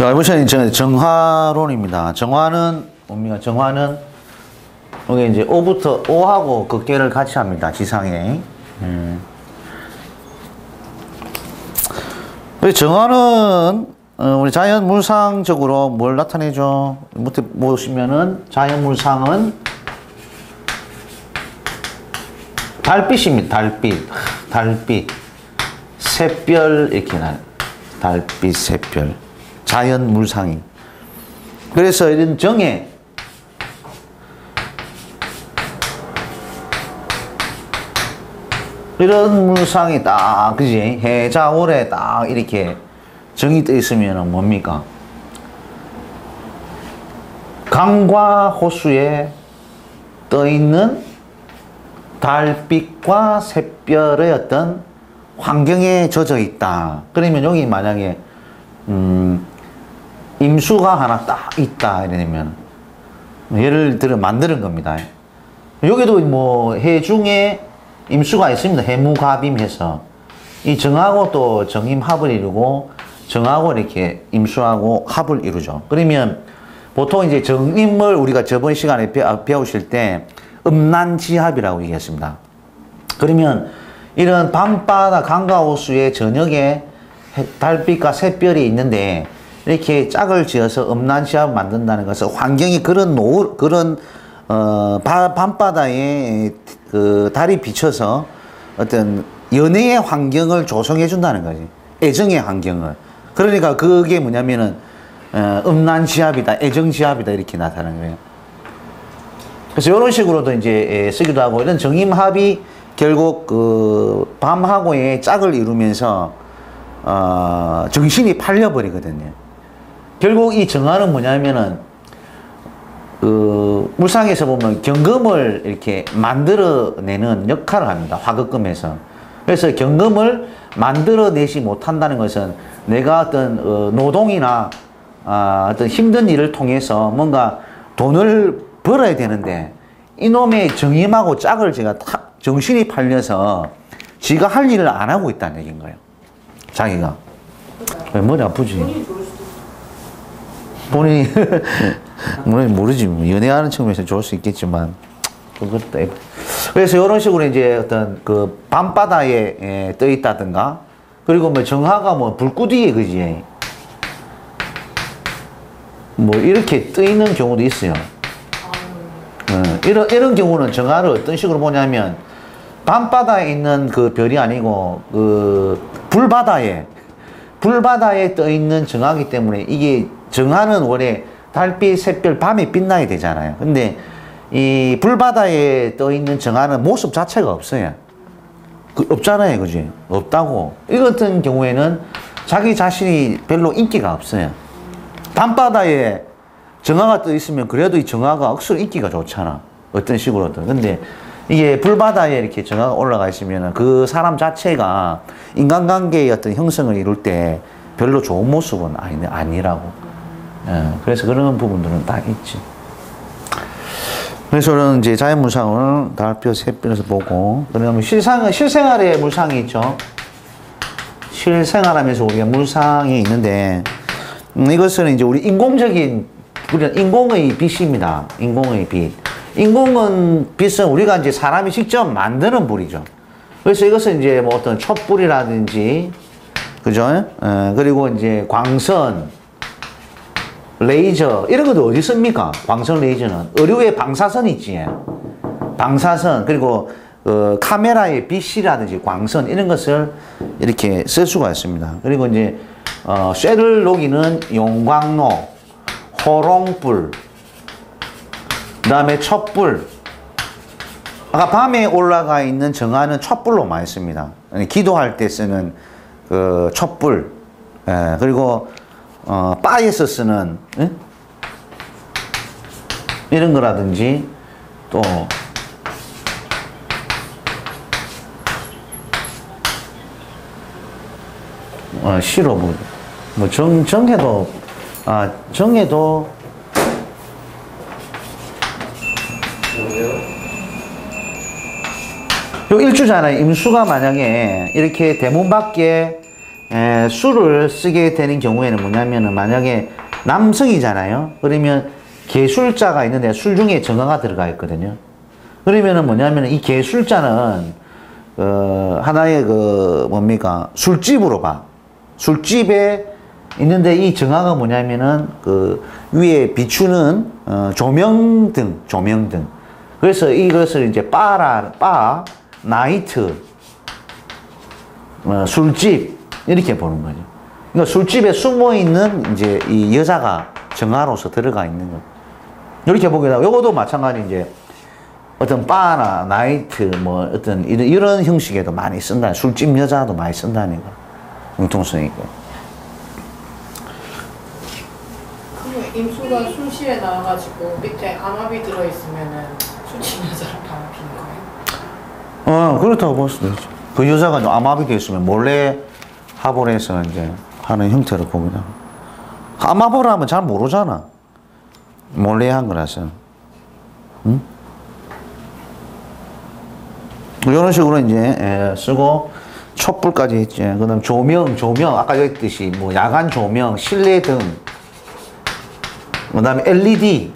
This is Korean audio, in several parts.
알보시는 정화론입니다. 정화는 뭡니까? 정화는 여기 이제 오부터 오하고 극계를 같이 합니다. 지상에. 정화는 우리 자연 물상적으로 뭘 나타내죠? 밑에 보시면은 자연 물상은 달빛입니다. 달빛, 샛별 이렇게 나. 달빛, 샛별. 자연 물상이. 그래서 이런 정에 이런 물상이 딱, 그지? 해자월에 딱 이렇게 정이 떠 있으면 뭡니까? 강과 호수에 떠 있는 달빛과 샛별의 어떤 환경에 젖어 있다. 그러면 여기 만약에, 임수가 하나 딱 있다. 이러면, 예를 들어 만드는 겁니다. 여기도 뭐, 해중에 임수가 있습니다. 해무갑임해서. 이 정하고 또 정임합을 이루고, 정하고 이렇게 임수하고 합을 이루죠. 그러면 보통 이제 정임을 우리가 저번 시간에 배우실 때 음란지합이라고 얘기했습니다. 그러면 이런 밤바다 강과 호수의 저녁에 달빛과 샛별이 있는데 이렇게 짝을 지어서 음란지합을 만든다는 것은 환경이 그런 밤바다에 그 달이 비쳐서 어떤 연애의 환경을 조성해 준다는 거지. 애정의 환경을. 그러니까 그게 뭐냐면은 음란지합이다, 애정지합이다 이렇게 나타나는 거예요. 그래서 이런 식으로도 이제 쓰기도 하고, 이런 정임합이 결국 그 밤하고의 짝을 이루면서 정신이 팔려버리거든요. 결국 이 정화는 뭐냐면은 그 물상에서 보면 경금을 이렇게 만들어내는 역할을 합니다. 화극금에서. 그래서 경금을 만들어내지 못한다는 것은 내가 어떤 노동이나 어떤 힘든 일을 통해서 뭔가 돈을 벌어야 되는데 이놈의 정임하고 짝을 제가 정신이 팔려서 지가 할 일을 안 하고 있다는 얘기인 거예요. 자기가. 왜 머리 아프지? 본인이 모르지. 연애하는 측면에서 좋을 수 있겠지만 그것도. 그래서 이런 식으로 이제 어떤 그 밤바다에 떠 있다든가, 그리고 뭐 정화가 뭐 불구디에, 그지? 뭐 이렇게 떠 있는 경우도 있어요. 이런 경우는 정화를 어떤 식으로 보냐면, 밤바다에 있는 그 별이 아니고 그 불바다에 떠 있는 정화이기 때문에, 이게 정화는 원래 달빛, 샛별, 밤에 빛나야 되잖아요. 근데 이 불바다에 떠 있는 정화는 모습 자체가 없어요. 없잖아요, 그지? 없다고. 이 같은 경우에는 자기 자신이 별로 인기가 없어요. 밤바다에 정화가 떠 있으면 그래도 이 정화가 억수로 인기가 좋잖아. 어떤 식으로든. 근데 이게 불바다에 이렇게 정화가 올라가 있으면 그 사람 자체가 인간관계의 어떤 형성을 이룰 때 별로 좋은 모습은 아니라고. 그래서 그런 부분들은 다 있지. 그래서 저는 이제 자연물상을 달빛, 샛별에서 보고, 그다음에 실생활의 물상이 있죠. 실생활하면서 우리가 물상이 있는데, 이것은 이제 우리는 인공의 빛입니다. 인공의 빛. 빛은 우리가 이제 사람이 직접 만드는 불이죠. 그래서 이것은 이제 뭐 어떤 촛불이라든지, 그죠? 그리고 이제 광선, 레이저, 이런 것도 어디 씁니까? 광선 레이저는. 의료의 방사선 있지. 방사선, 그리고 카메라의 빛이라든지 광선, 이런 것을 이렇게 쓸 수가 있습니다. 그리고 이제 쇠를 녹이는 용광로, 호롱불, 그 다음에 촛불. 아까 밤에 올라가 있는 정화는 촛불로 많이 씁니다. 기도할 때 쓰는 그 촛불. 그리고 바에서 쓰는 이런 거라든지, 또 시로 뭐 정해도 정해도 요 일주잖아요. 임수가 만약에 이렇게 대문 밖에 수를 쓰게 되는 경우에는 뭐냐면은 만약에 남성이잖아요. 그러면 개술자가 있는데 술 중에 정화가 들어가 있거든요. 그러면은 뭐냐면은 이 개술자는 하나의 뭡니까 술집으로 가. 술집에 있는데 이 정화가 뭐냐면은 위에 비추는 조명등. 그래서 이것을 이제 바, 나이트, 술집 이렇게 보는 거죠. 그러니까 술집에 숨어 있는 이제 이 여자가 정화로서 들어가 있는 거. 이렇게 보게 되고, 요것도 마찬가지 이제 어떤 바나 나이트 뭐 어떤 이런 형식에도 많이 쓴다. 술집 여자도 많이 쓴다는 거. 융통성이 있고. 그러면 임수가 술실에 나와가지고 밑에 암압이 들어있으면은 술집 여자를 바람 피는 거예요? 그렇다고 볼 수도 있죠. 그 여자가 암압이 되어 있으면 몰래 합을 해서 이제 하는 형태로 보기도 하고. 암압을 하면 잘 모르잖아. 몰래 한 거라서. 응? 이런 식으로 이제 쓰고 촛불까지 했지. 그다음 조명 아까 얘기했듯이 뭐 야간 조명, 실내 등, 그다음에 LED.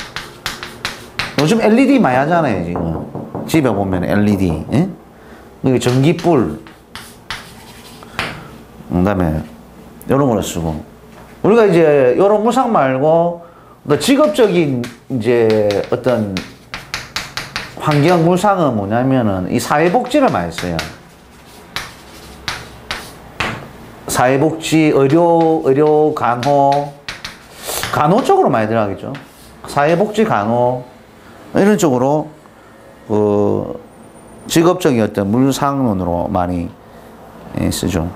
요즘 LED 많이 하잖아요 지금. 집에 보면 LED. 예? 그리고 전기불. 그다음에 이런 거를 쓰고. 우리가 이제 이런 무상 말고 또 직업적인 이제 어떤 환경 무상은 뭐냐면은 이 사회복지를 많이 써요. 사회복지, 의료, 간호 쪽으로 많이 들어가겠죠. 사회복지, 간호 이런 쪽으로 직업적인 어떤 물상론으로 많이 쓰죠.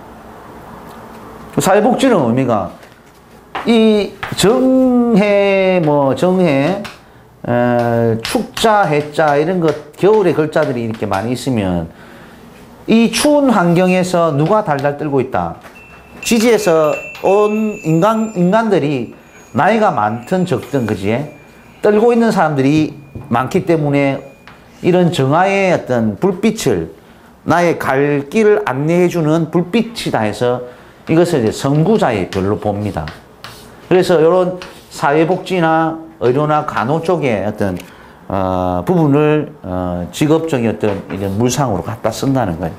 사회복지는 의미가 이 정해, 축자, 해자 이런 것 겨울에 글자들이 이렇게 많이 있으면 이 추운 환경에서 누가 달달 떨고 있다. 지지에서 온 인간들이 나이가 많든 적든 그지? 떨고 있는 사람들이 많기 때문에 이런 정화의 어떤 불빛을 나의 갈 길을 안내해주는 불빛이다 해서 이것을 이제 선구자의 별로 봅니다. 그래서 이런 사회복지나 의료나 간호 쪽에 어떤 부분을 직업적인 어떤 이런 물상으로 갖다 쓴다는 거예요.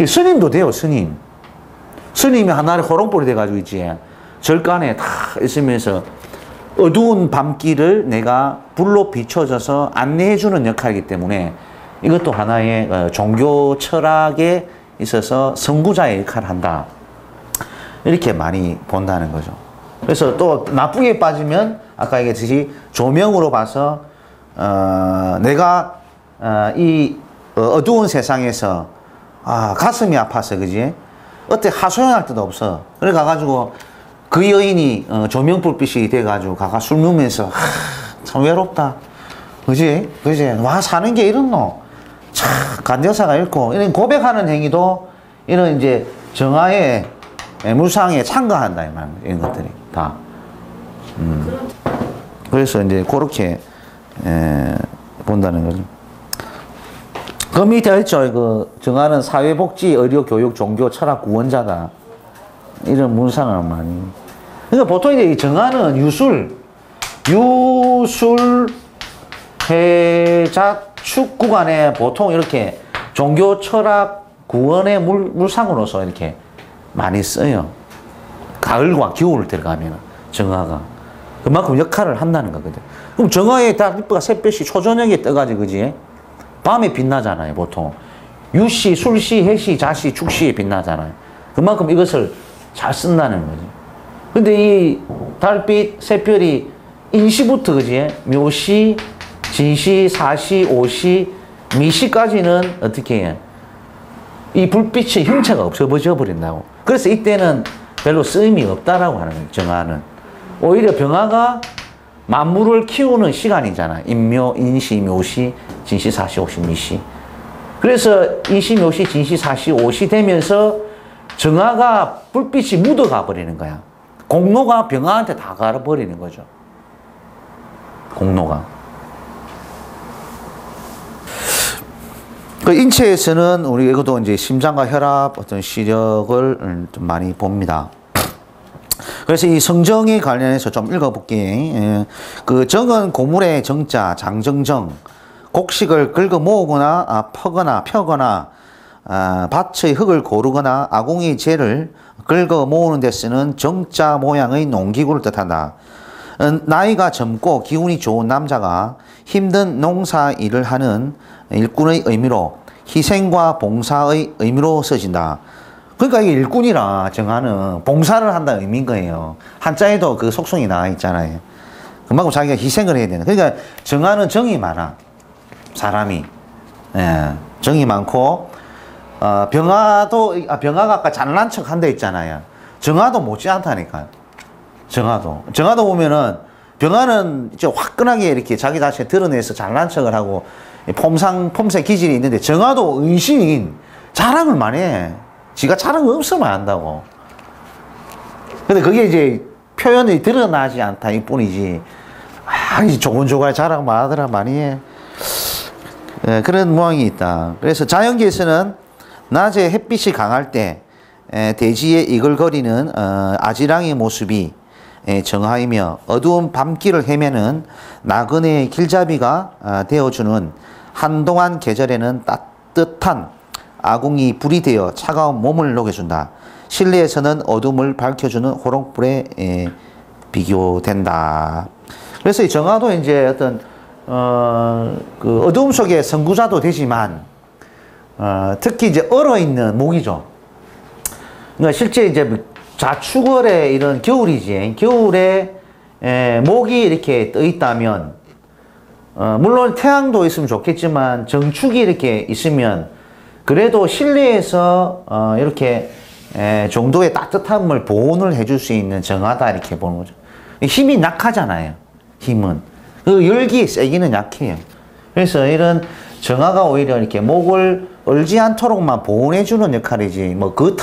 스님도 돼요, 스님. 스님이 하나의 호롱불이 돼가지고 있지. 절간에 다 있으면서 어두운 밤길을 내가 불로 비춰져서 안내해주는 역할이기 때문에 이것도 하나의 종교 철학에 있어서 선구자의 역할을 한다. 이렇게 많이 본다는 거죠. 그래서 또 나쁘게 빠지면 아까 얘기했듯이 조명으로 봐서 내가 이 어두운 세상에서 가슴이 아파서 그지? 어때 하소연할 데도 없어. 그래 가가지고 그 여인이 조명불빛이 돼가지고 가가 술 먹으면서 참 외롭다. 그지? 와 사는 게 이렇노? 참 간여사가 있고 이런 고백하는 행위도 이런 이제 정화의 물상에 참가한다 이 말. 이런 것들이 다. 그래서 이제 그렇게 본다는 거죠. 그 밑에 했죠. 그 정하는 사회복지, 의료, 교육, 종교, 철학 구원자다. 이런 문상을 많이. 그러니까 보통 이제 정하는 유술, 해자, 축 구간에 보통 이렇게 종교, 철학, 구원의 물상으로서 이렇게 많이 써요. 가을과 겨울 들어가면 정화가 그만큼 역할을 한다는 거거든. 그럼 정화의 달빛가 새벽이 초저녁에 떠가지고 그지? 밤에 빛나잖아요, 보통. 유시, 술시, 해시, 자시, 축시에 빛나잖아요. 그만큼 이것을 잘 쓴다는 거죠. 근데 이 달빛, 새별이 인시부터, 그지? 묘시, 진시, 사시, 오시, 미시까지는 어떻게 해요? 이 불빛의 형체가 없어져 버린다고. 그래서 이때는 별로 쓰임이 없다라고 하는 거예요, 정화는. 오히려 병화가 만물을 키우는 시간이잖아. 인묘, 인시, 묘시, 진시, 사시, 오시, 미시. 그래서 인시, 묘시, 진시, 사시, 오시 되면서 정화가 불빛이 묻어가 버리는 거야. 공로가 병화한테 다 가버리는 거죠. 공로가. 그 인체에서는 우리 이것도 이제 심장과 혈압 어떤 시력을 좀 많이 봅니다. 그래서 이 성정에 관련해서 좀 읽어볼게. 예. 그 정은 고물의 정자, 장정정. 곡식을 긁어 모으거나 펴거나 밭의 흙을 고르거나 아궁이 재를 긁어 모으는 데 쓰는 정자 모양의 농기구를 뜻한다. 나이가 젊고 기운이 좋은 남자가 힘든 농사 일을 하는 일꾼의 의미로 희생과 봉사의 의미로 써진다. 그러니까 이게 일꾼이라 정하는 봉사를 한다는 의미인 거예요. 한자에도 그 속성이 나와 있잖아요. 그만큼 자기가 희생을 해야 되는. 그러니까 정하는 정이 많아. 사람이. 예, 정이 많고, 병화가 아까 잘난 척 한다 했잖아요. 정화도 못지않다니까요. 정화도 보면은, 병화는 이제 화끈하게 이렇게 자기 자신 드러내서 잘난 척을 하고, 폼새 기질이 있는데, 정화도 은신, 자랑을 많이 해. 지가 자랑 없으면 안다고. 근데 그게 이제 표현이 드러나지 않다, 이 뿐이지. 이 조곤조곤 자랑만 하더라, 많이 해. 예, 그런 모양이 있다. 그래서 자연계에서는 낮에 햇빛이 강할 때 대지에 이글거리는 아지랑의 모습이 정화이며 어두운 밤길을 헤매는 나그네의 길잡이가 되어주는 한동안 계절에는 따뜻한 아궁이 불이 되어 차가운 몸을 녹여준다. 실내에서는 어둠을 밝혀주는 호롱불에 비교된다. 그래서 이 정화도 이제 어떤 그 어두움 속에 선구자도 되지만 특히 이제 얼어있는 목이죠. 그러니까 실제 이제 자축월에 이런 겨울이지. 겨울에 목이 이렇게 떠 있다면 물론 태양도 있으면 좋겠지만 정축이 이렇게 있으면 그래도 실내에서 이렇게 정도의 따뜻함을 보온을 해줄 수 있는 정화다 이렇게 보는 거죠. 힘이 약하잖아요. 힘은. 그 열기 세기는 약해요. 그래서 이런 정화가 오히려 이렇게 목을 얼지 않도록만 보온해주는 역할이지, 뭐 그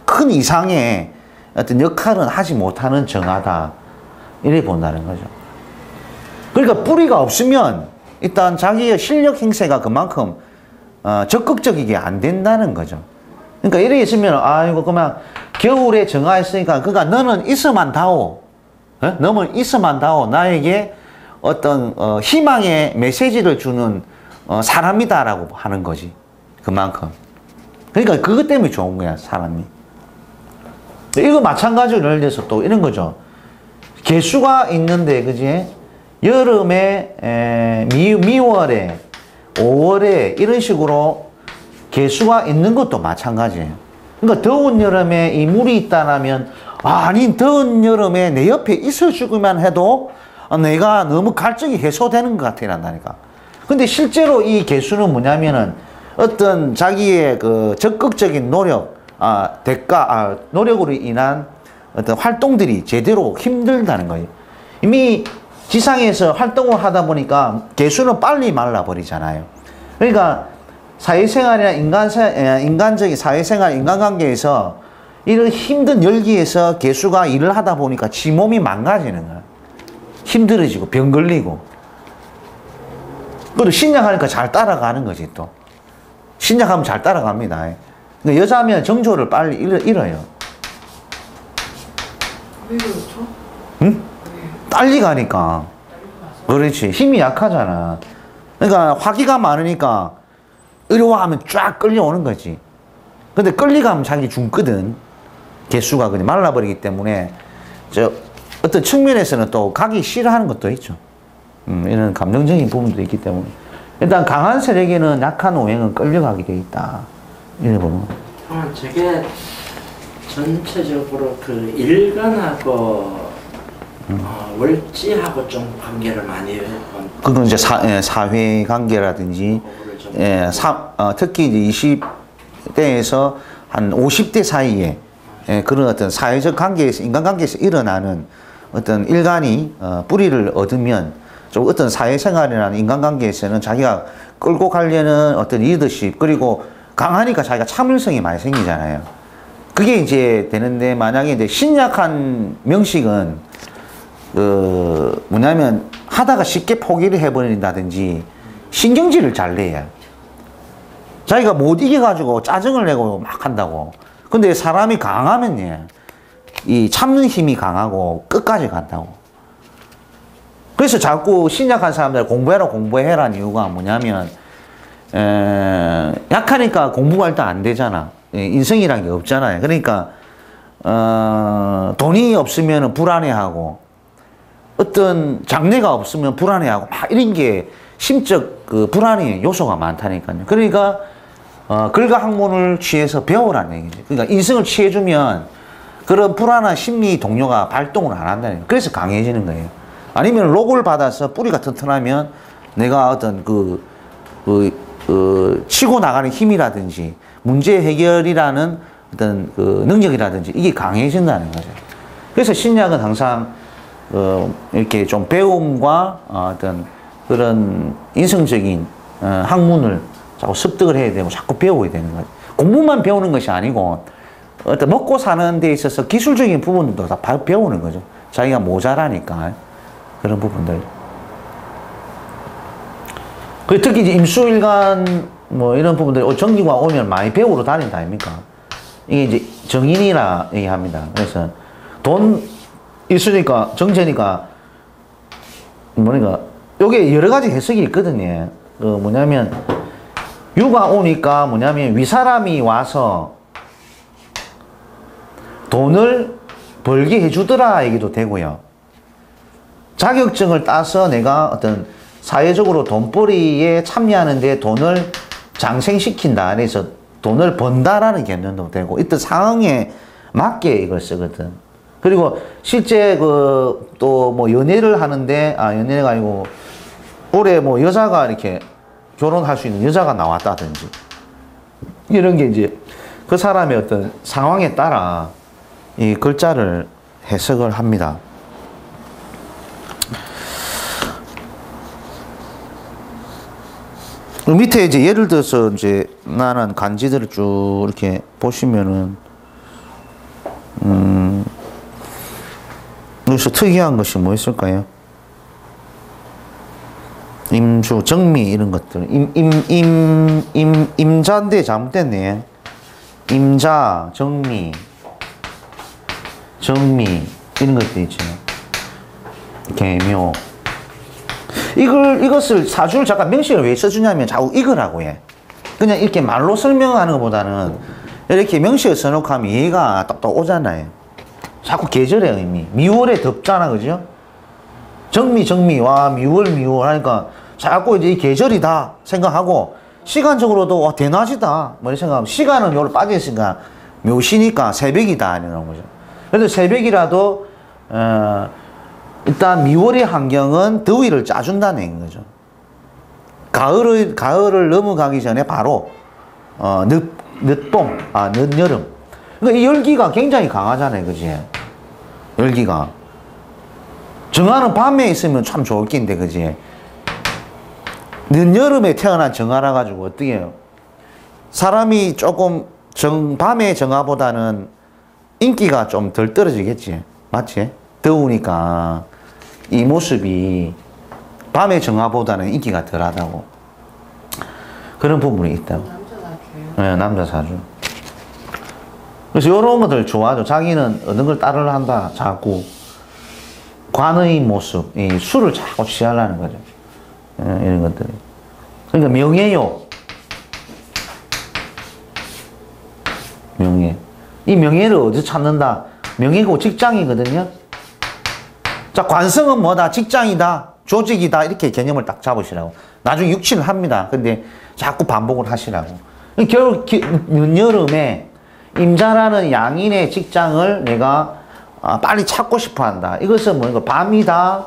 큰 이상의 어떤 역할은 하지 못하는 정화다. 이렇게 본다는 거죠. 그러니까 뿌리가 없으면 일단 자기의 실력 행세가 그만큼 적극적이게 안 된다는 거죠. 그러니까 이래 있으면, 이거 그만 겨울에 정화했으니까, 그러니까 너는 있어만 다오. 너는 있어만 다오. 나에게 어떤 희망의 메시지를 주는 사람이다라고 하는 거지. 그만큼. 그러니까 그것 때문에 좋은 거야, 사람이. 이거 마찬가지로 예를 들어서 또 이런 거죠. 개수가 있는데, 그지? 여름에 미월에 5월에 이런 식으로 개수가 있는 것도 마찬가지예요. 그러니까 더운 여름에 이 물이 있다라면, 아니 더운 여름에 내 옆에 있어주기만 해도 내가 너무 갈증이 해소되는 것 같아 난다니까. 근데 실제로 이 개수는 뭐냐면은 어떤 자기의 그 적극적인 노력, 노력으로 인한 어떤 활동들이 제대로 힘들다는 거예요. 이미 지상에서 활동을 하다 보니까 개수는 빨리 말라버리잖아요. 그러니까 사회생활이나 인간적인 사회생활, 인간관계에서 이런 힘든 열기에서 개수가 일을 하다 보니까 지 몸이 망가지는 거야. 힘들어지고 병 걸리고. 그리고 신약하니까 잘 따라가는 거지 또. 신약하면 잘 따라갑니다. 그러니까 여자면 정조를 빨리 잃어요. 왜 그렇죠? 응? 빨리 가니까. 그렇지. 힘이 약하잖아. 그러니까 화기가 많으니까 이리와 하면 쫙 끌려오는 거지. 근데 끌리가면 자기 죽거든. 개수가 그냥 말라버리기 때문에 어떤 측면에서는 또 가기 싫어하는 것도 있죠. 이런 감정적인 부분도 있기 때문에 일단 강한 세력에는 약한 오행은 끌려가게 돼 있다. 이래 보면. 저게 전체적으로 그 일간하고 월지하고 좀 관계를 많이 해요. 그건 이제 사회 관계라든지 특히 이제 20대에서 한 50대 사이에 그런 어떤 사회적 관계에서 인간관계에서 일어나는 어떤 일간이 뿌리를 얻으면 좀 어떤 사회생활이나 인간관계에서는 자기가 끌고 가려는 어떤 리더십 그리고 강하니까 자기가 참을성이 많이 생기잖아요. 그게 이제 되는데 만약에 이제 신약한 명식은 뭐냐면 하다가 쉽게 포기를 해버린다든지 신경질을 잘 내요. 자기가 못 이겨가지고 짜증을 내고 막 한다고. 근데 사람이 강하면 이 참는 힘이 강하고 끝까지 간다고. 그래서 자꾸 신약한 사람들 공부해라는 이유가 뭐냐면, 약하니까 공부가 일단 안 되잖아. 인성이란 게 없잖아요. 그러니까, 돈이 없으면 불안해하고, 어떤 장래가 없으면 불안해하고, 막 이런 게 심적 그 불안의 요소가 많다니까요. 그러니까, 글과 학문을 취해서 배우라는 얘기죠. 그러니까 인성을 취해주면 그런 불안한 심리 동료가 발동을 안 한다는 거예요. 그래서 강해지는 거예요. 아니면 록을 받아서 뿌리가 튼튼하면 내가 어떤 치고 나가는 힘이라든지 문제 해결이라는 어떤 그 능력이라든지 이게 강해진다는 거죠. 그래서 신약은 항상 이렇게 좀 배움과 어떤 그런 인성적인 학문을 자꾸 습득을 해야 되고 자꾸 배워야 되는 거죠. 공부만 배우는 것이 아니고 어떤 먹고 사는 데 있어서 기술적인 부분도 다 배우는 거죠. 자기가 모자라니까 그런 부분들. 특히 이제 임수일간 뭐 이런 부분들 정기과 오면 많이 배우러 다닌다 아닙니까? 이게 이제 정인이라 얘기합니다. 그래서 돈 있으니까 정제니까 뭐니까 요게 여러 가지 해석이 있거든요. 뭐냐면 유가 오니까 뭐냐면 윗사람이 와서 돈을 벌게 해주더라 얘기도 되고요. 자격증을 따서 내가 어떤 사회적으로 돈벌이에 참여하는데 돈을 장생시킨다. 그래서 돈을 번다라는 개념도 되고, 이때 상황에 맞게 이걸 쓰거든. 그리고 실제 또 뭐 연애를 하는데, 연애가 아니고, 올해 뭐 여자가 이렇게 결혼할 수 있는 여자가 나왔다든지, 이런 게 이제 그 사람의 어떤 상황에 따라 이 글자를 해석을 합니다. 밑에 이제 예를 들어서 이제 나는 간지들을 쭉 이렇게 보시면은, 여기서 특이한 것이 뭐 있을까요? 임주, 정미 이런 것들. 임자인데 잘못됐네. 임자, 정미 이런 것들 있죠. 계묘. 이것을 사주를 잠깐 명식을 왜 써주냐면 자꾸 읽으라고 해. 그냥 이렇게 말로 설명하는 것보다는 이렇게 명식을 써놓고 하면 이해가 딱딱 오잖아요. 자꾸 계절의 의미. 미월에 덥잖아, 그죠? 정미, 와, 미월 하니까 자꾸 이제 이 계절이다 생각하고, 시간적으로도 와, 대낮이다. 뭐 이렇게 생각하면, 시간은 요로 빠져있으니까 묘시니까 새벽이다. 이런 거죠. 그래서 새벽이라도, 일단 미월의 환경은 더위를 짜준다는 거죠. 가을을 넘어가기 전에 바로 늦여름. 그러니까 이 열기가 굉장히 강하잖아요, 그지? 열기가. 정화는 밤에 있으면 참 좋을 낀데, 그지? 늦여름에 태어난 정화라 가지고 어떻게 해요? 사람이 조금 밤의 정화보다는 인기가 좀 덜 떨어지겠지, 맞지? 더우니까. 이 모습이 밤의 정화보다는 인기가 덜하다고. 그런 부분이 있다고. 남자 사주예요? 네, 남자 사주. 그래서 이런 것들 좋아하죠. 자기는 어떤 걸 따르려 한다. 자꾸. 관의 모습, 이 술을 자꾸 취하려는 거죠. 이런 것들이. 그러니까 명예욕. 명예. 이 명예를 어디서 찾는다? 명예고 직장이거든요. 자, 관성은 뭐다? 직장이다. 조직이다. 이렇게 개념을 딱 잡으시라고. 나중에 육친을 합니다. 근데 자꾸 반복을 하시라고. 결국 여름에 임자라는 양인의 직장을 내가 빨리 찾고 싶어 한다. 이것은 뭐니까 밤이다,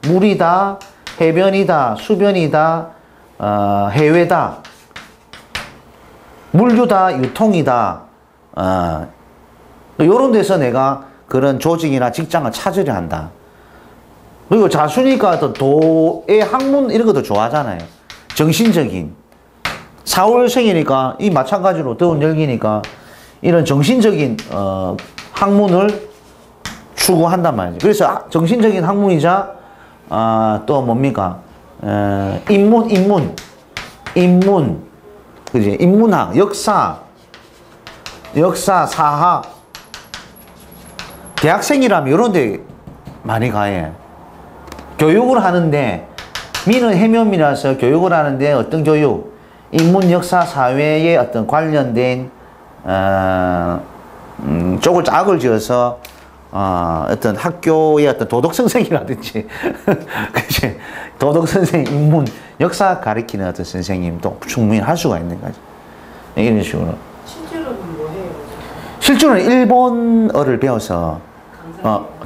물이다, 해변이다, 수변이다, 해외다, 물류다, 유통이다. 이런 데서 내가 그런 조직이나 직장을 찾으려 한다. 그리고 자수니까 또 도의 학문 이런 것도 좋아하잖아요. 정신적인. 4월생이니까 이 마찬가지로 더운 열기니까 이런 정신적인 학문을 추구한단 말이죠. 그래서 정신적인 학문이자 또 뭡니까? 인문, 그지? 인문학, 역사, 사학. 대학생이라면 이런 데 많이 가해. 교육을 하는데, 미는 해묘미라서 교육을 하는데 어떤 교육? 인문, 역사, 사회에 어떤 관련된, 쪽을 짝을 지어서, 어떤 학교의 어떤 도덕선생이라든지, 그치? 도덕선생, 인문, 역사 가르치는 어떤 선생님도 충분히 할 수가 있는 거지. 이런 식으로. 실제로는 뭐 해요? 실제로는 일본어를 배워서,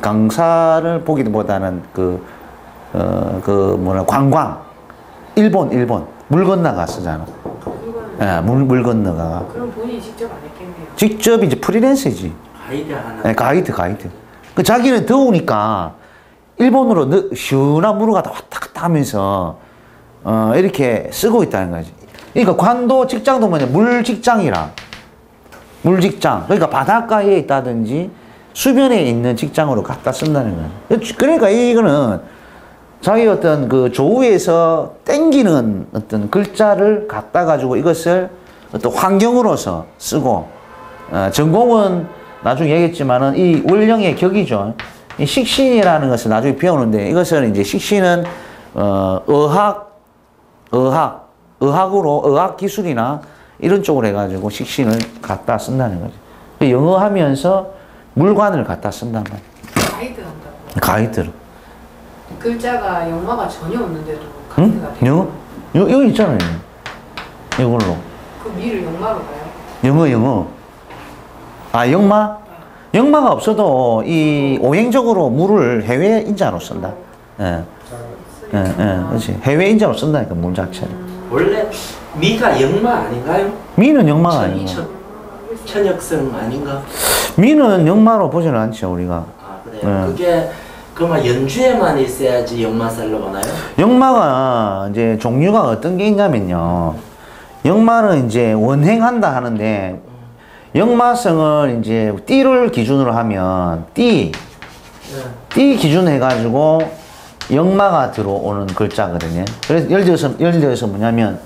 강사를 보기보다는 관광. 일본. 물 건너가 쓰잖아. 예, 물 건너가. 그럼 본인이 직접 안 했겠네요. 직접 이제 프리랜서지. 가이드 하나. 네, 가이드. 그 자기는 더우니까 일본으로 시원한 물을 갖다 왔다 갔다 하면서 이렇게 쓰고 있다는 거지. 그러니까 관도 직장도 뭐냐 물직장이라. 물직장. 그러니까 바닷가에 있다든지 수변에 있는 직장으로 갖다 쓴다는 거야. 그러니까 이거는 자기 어떤 그 조우에서 땡기는 어떤 글자를 갖다 가지고 이것을 어떤 환경으로서 쓰고, 전공은 나중에 얘기했지만은 이 원령의 격이죠. 이 식신이라는 것을 나중에 배우는데 이것은 이제 식신은 의학으로 의학 기술이나 이런 쪽으로 해가지고 식신을 갖다 쓴다는 거죠. 영어 하면서 물관을 갖다 쓴단 말이에요. 가이드 한다고. 가이드로. 글자가 영어가 전혀 없는데도 가이드가 응? 영어? 여기 있잖아요. 이걸로. 그 미를 영마로 가요? 영어. 아, 영마? 영마가 없어도 이 오행적으로 물을 해외 인자로 쓴다. 예. 그렇지. 해외 인자로 쓴다니까, 물 자체를. 원래 미가 영마 아닌가요? 미는 영마가 아니고. 천역성 아닌가? 미는 영마로 보지는 않죠, 우리가. 아 그래요? 그게 그만 연주에만 있어야지 영마살로 보나요? 영마가 이제 종류가 어떤 게 있냐면요. 영마는 이제 원행한다 하는데, 영마성을 이제 띠를 기준으로 하면, 띠 기준 해가지고 영마가 들어오는 글자거든요. 그래서 예를 들어서 뭐냐면,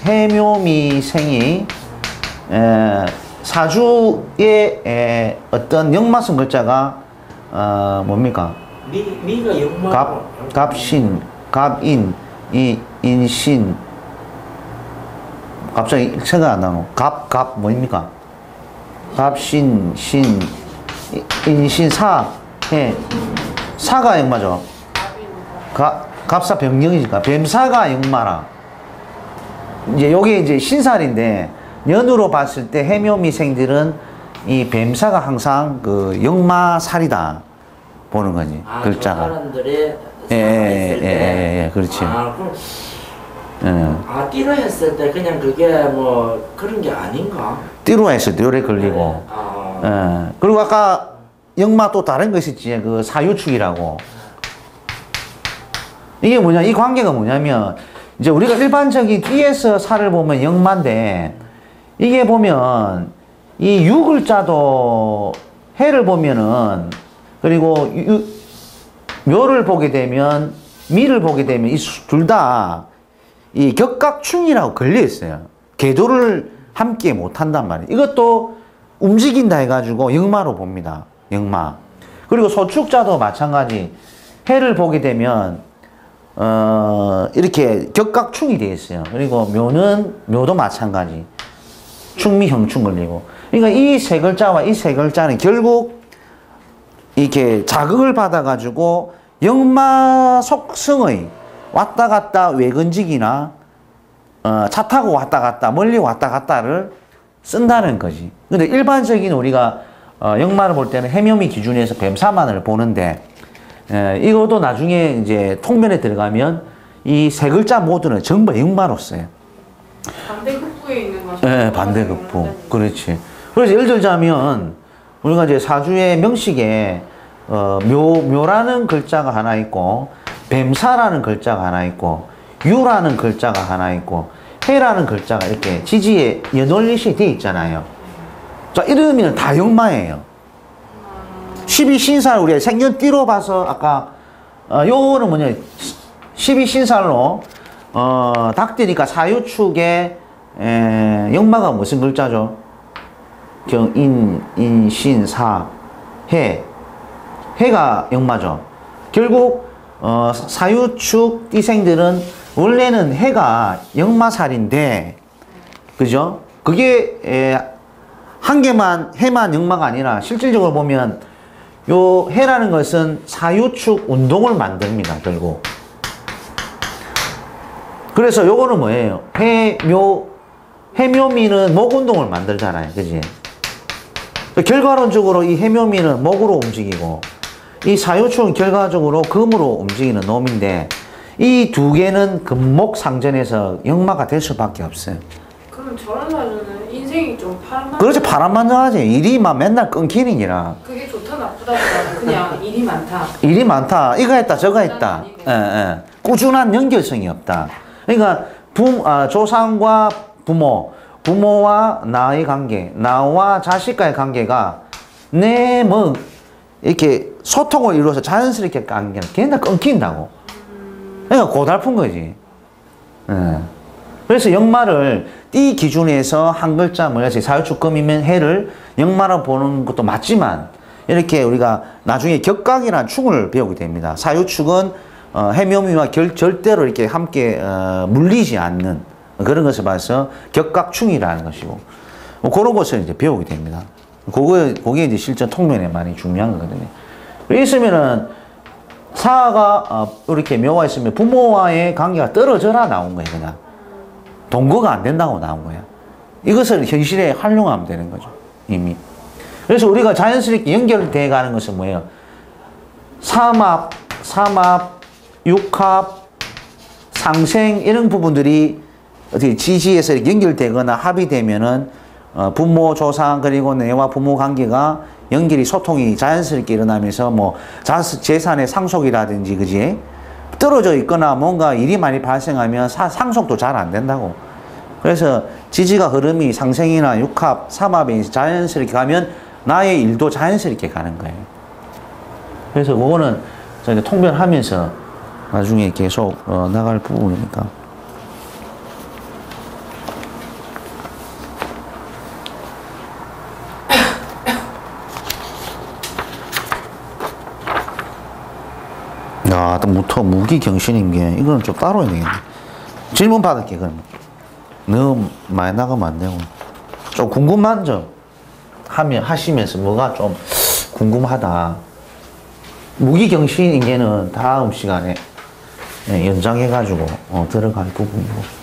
해묘미생이, 사주의 어떤 영마성 글자가, 뭡니까? 미가 영마. 갑신, 갑인, 인신, 갑자기 생각 안 나노. 뭡니까? 갑신, 인신, 사가 영마죠. 갑사 병령이니까. 뱀사가 영마라. 이제 요게 이제 신살인데, 년으로 봤을 때 해묘미생들은 이 뱀사가 항상 그 영마살이다. 보는 거지. 글자가. 저 사람들이 그렇지. 그럼 띠로 했을 때 그냥 그게 뭐 그런 게 아닌가? 띠로 했을 때 요래 걸리고. 그리고 아까 영마 또 다른 거 있었지. 그 사유축이라고. 이게 뭐냐, 이 관계가 뭐냐면, 이제 우리가 일반적인 띠에서 살을 보면 영마인데, 이게 보면, 이 유글자도 해를 보면은, 그리고 묘를 보게 되면, 미를 보게 되면, 이 둘 다, 이 격각충이라고 걸려있어요. 궤도를 함께 못 한단 말이에요. 이것도 움직인다 해가지고 영마로 봅니다. 영마. 그리고 소축자도 마찬가지. 해를 보게 되면, 이렇게 격각충이 되어 있어요. 그리고 묘도 마찬가지. 충미형충 걸리고. 그러니까 이 세 글자와 이 세 글자는 결국 이렇게 자극을 받아가지고 영마 속성의 왔다 갔다 외근직이나 차 타고 왔다 갔다 멀리 왔다 갔다를 쓴다는 거지. 근데 일반적인 우리가 영마를 볼 때는 해묘미 기준에서 뱀사만을 보는데, 이것도 나중에 이제 통면에 들어가면 이 세 글자 모두는 전부 영마로 써요. 반대급부에 있는 것이. 반대급부. 그렇지. 그래서 예를 들자면 우리가 이제 사주의 명식에 묘라는 글자가 하나 있고, 뱀사라는 글자가 하나 있고, 유라는 글자가 하나 있고, 해라는 글자가 이렇게 지지에 연월릿이 되어 있잖아요. 자, 이러면 다 영마예요. 12신살 우리가 생년띠로 봐서 아까 요거는 뭐냐, 12신살로 닭띠니까 사유축에 역마가 무슨 글자죠? 인, 신, 사, 해. 해가 역마죠. 결국 사유축 띠생들은 원래는 해가 역마살인데, 그죠? 그게 한 개만 해만 역마가 아니라 실질적으로 보면 요 해라는 것은 사유축 운동을 만듭니다. 결국. 그래서 요거는 뭐예요? 해묘미는 목 운동을 만들잖아요. 그지? 결과론적으로 이 해묘미는 목으로 움직이고 이 사유축은 결과적으로 금으로 움직이는 놈인데 이 두 개는 금목상전에서 역마가 될 수밖에 없어요. 그럼 저런 사주는 인생이 좀 파란만. 그렇지, 파란만장하지. 일이 막 맨날 끊기는 기라. 그게 좋다 나쁘다보다는 그냥 일이 많다. 일이 많다. 이거 했다, 저거 했다. 꾸준한 연결성이 없다. 그러니까 조상과 부모와 나의 관계, 나와 자식과의 관계가 이렇게 소통을 이루어서 자연스럽게 관계는 걔네 끊긴다고. 그러니까 고달픈 거지. 그래서 역마를 띠 기준에서 한 글자 사유축금이면 해를 역마로 보는 것도 맞지만 이렇게 우리가 나중에 격각이라는 축을 배우게 됩니다. 사유축은 해묘미와 절대로 이렇게 함께 물리지 않는 그런 것을 봐서 격각충이라는 것이고 그런 것을 이제 배우게 됩니다. 그게 이제 실전 통면에 많이 중요한 거거든요. 있으면은 사가 이렇게 묘가 있으면 부모와의 관계가 떨어져라 나온 거예요. 그냥 동거가 안 된다고 나온 거야. 이것을 현실에 활용하면 되는 거죠. 이미. 그래서 우리가 자연스럽게 연결돼 가는 것은 뭐예요? 삼합, 육합, 상생 이런 부분들이 어떻게 지지에서 이렇게 연결되거나 합이 되면은 부모, 조상 그리고 내와 부모 관계가 연결이 소통이 자연스럽게 일어나면서 뭐 재산의 상속이라든지 그지 떨어져 있거나 뭔가 일이 많이 발생하면 상속도 잘 안 된다고. 그래서 지지가 흐름이 상생이나 육합, 삼합에 자연스럽게 가면 나의 일도 자연스럽게 가는 거예요. 그래서 그거는 저희가 통변하면서 나중에 계속 나갈 부분이니까. 야, 또 무기경신인 게 이거는 좀 따로 해야 되겠네. 질문 받을게 그러면. 너무 많이 나가면 안 되고. 좀 궁금한 점 하시면서 뭐가 좀 궁금하다. 무기경신인 게는 다음 시간에 연장해가지고 들어갈 부분이고.